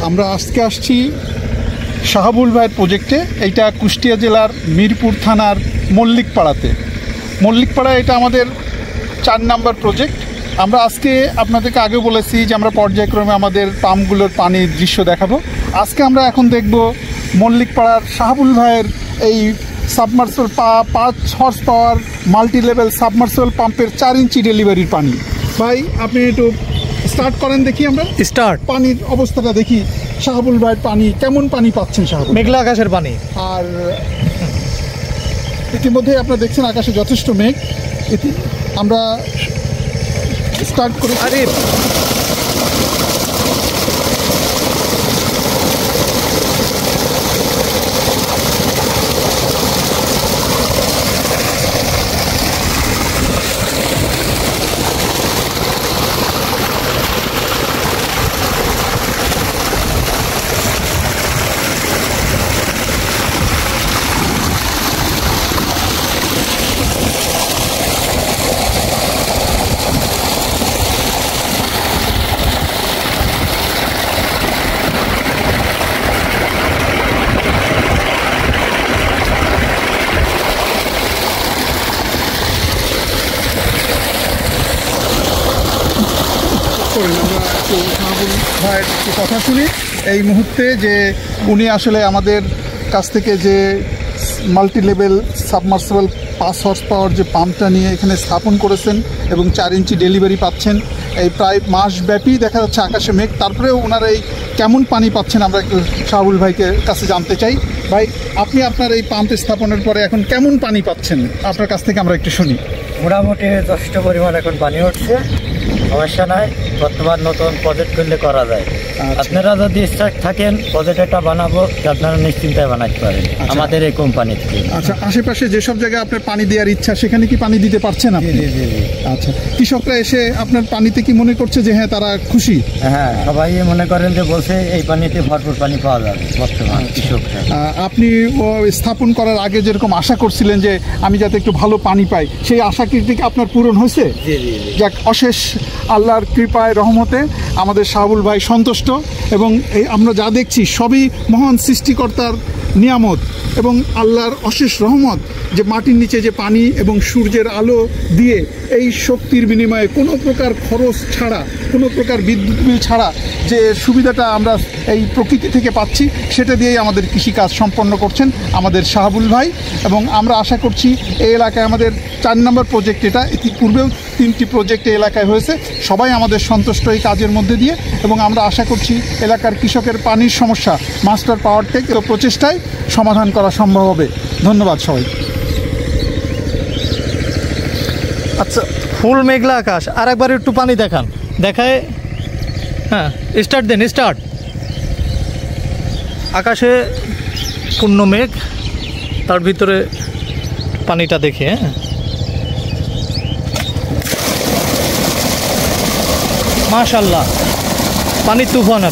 আমরা আজকে আসছি শাহাবুল ভাইয়ের প্রজেক্টে। এইটা কুষ্টিয়া জেলার মিরপুর থানার মল্লিকপাড়াতে। মল্লিকপাড়া এটা আমাদের 4 নম্বর প্রজেক্ট। আমরা আজকে আপনাদেরকে আগে বলেছি যে আমরা পর্যায়ক্রমে আমাদের পাম্পগুলোর পানির দৃশ্য দেখাবো। আজকে আমরা এখন দেখব মল্লিকপাড়ার শাহাবুল ভাইয়ের এই submersible 5 horse power multi level submersible পাম্পের 4 ইঞ্চি ডেলিভারির পানি। ভাই আপনি একটু স্টার্ট করেন, দেখি আমরা স্টার্ট। পানির অবস্থাটা দেখি। শাহাবুল ভাইয়ের পানি কেমন পানি পাচ্ছেন শাহাবুল? মেঘলা আকাশের পানি। আর ইতিমধ্যে আপনারা দেখছেন আকাশে যথেষ্ট মেঘ। আমরা স্টার্ট করি। আরে আমরা একটু শাহাবুল ভাইয়ের একটু কথা শুনি এই মুহূর্তে, যে উনি আসলে আমাদের কাছ থেকে যে multi level submersible 5 horse power যে পাম্পটা নিয়ে এখানে স্থাপন করেছেন এবং 4 ইঞ্চি ডেলিভারি পাচ্ছেন। এই প্রায় মাসব্যাপী দেখা যাচ্ছে আকাশে মেঘ, তারপরেও ওনারা এই কেমন পানি পাচ্ছেন আমরা একটু শাহাবুল ভাইকে কাছে জানতে চাই। ভাই আপনি আপনার এই পাম্প স্থাপনের পরে এখন কেমন পানি পাচ্ছেন আপনার কাছ থেকে আমরা একটু শুনি। মোটামুটি যথেষ্ট পরিমাণ এখন পানি উঠছে, সমস্যা নাই। বর্তমান নতুন প্রজেক্ট করলে করা যায়। আপনারা যদি স্টার্ট থাকেন প্রজেক্ট একটা বানাবো, আপনারা নিশ্চিন্তায় বানাতে পারেন আমাদের এই কোম্পানি থেকে। আচ্ছা, আশেপাশে যেসব জায়গায় আপনার পানি দেওয়ার ইচ্ছা সেখানে কি পানি দিতে পারছেন আপনি? আচ্ছা, কৃষকরা এসে আপনার পানিতে কি মনে করছে যে হ্যাঁ তারা খুশি? হ্যাঁ, সবাই মনে করেন যে বলছে এই পানিতে ভরপুর পানি পাওয়া যাবে বর্তমান কৃষকরা। আপনি স্থাপন করার আগে যেরকম আশা করছিলেন যে আমি যাতে একটু ভালো পানি পাই, সেই আশা কি আপনার পূরণ হয়েছে? যাক, অশেষ আল্লাহর কৃপায় রহমতে আমাদের শাহাবুল ভাই সন্তুষ্ট, এবং এই আমরা যা দেখছি সবই মহান সৃষ্টিকর্তার নিয়ামত এবং আল্লাহর অশেষ রহমত, যে মাটির নিচে যে পানি এবং সূর্যের আলো দিয়ে এই শক্তির বিনিময়ে কোনো প্রকার খরচ ছাড়া, কোনো প্রকার বিদ্যুৎ বিল ছাড়া যে সুবিধাটা আমরা এই প্রকৃতি থেকে পাচ্ছি, সেটা দিয়েই আমাদের কৃষিকাজ সম্পন্ন করছেন আমাদের শাহাবুল ভাই। এবং আমরা আশা করছি এই এলাকায় আমাদের 4 নম্বর প্রজেক্ট, এটা ইতিপূর্বেও 3টি প্রজেক্ট এই এলাকায় হয়েছে, সবাই আমাদের সন্তুষ্ট এই কাজের মধ্যে দিয়ে। এবং আমরা আশা করছি এলাকার কৃষকের পানির সমস্যা মাস্টার পাওয়ার টেক প্রচেষ্টায় সমাধান করা সম্ভব হবে। ধন্যবাদ সবাই। আচ্ছা, ফুল মেঘলা আকাশ, আর একবার একটু পানি দেখান, দেখায়। হ্যাঁ, স্টার্ট দেন, স্টার্ট। আকাশে পূর্ণ মেঘ, তার ভিতরে পানিটা দেখে। হ্যাঁ, মাশাআল্লাহ, পানি তুফান।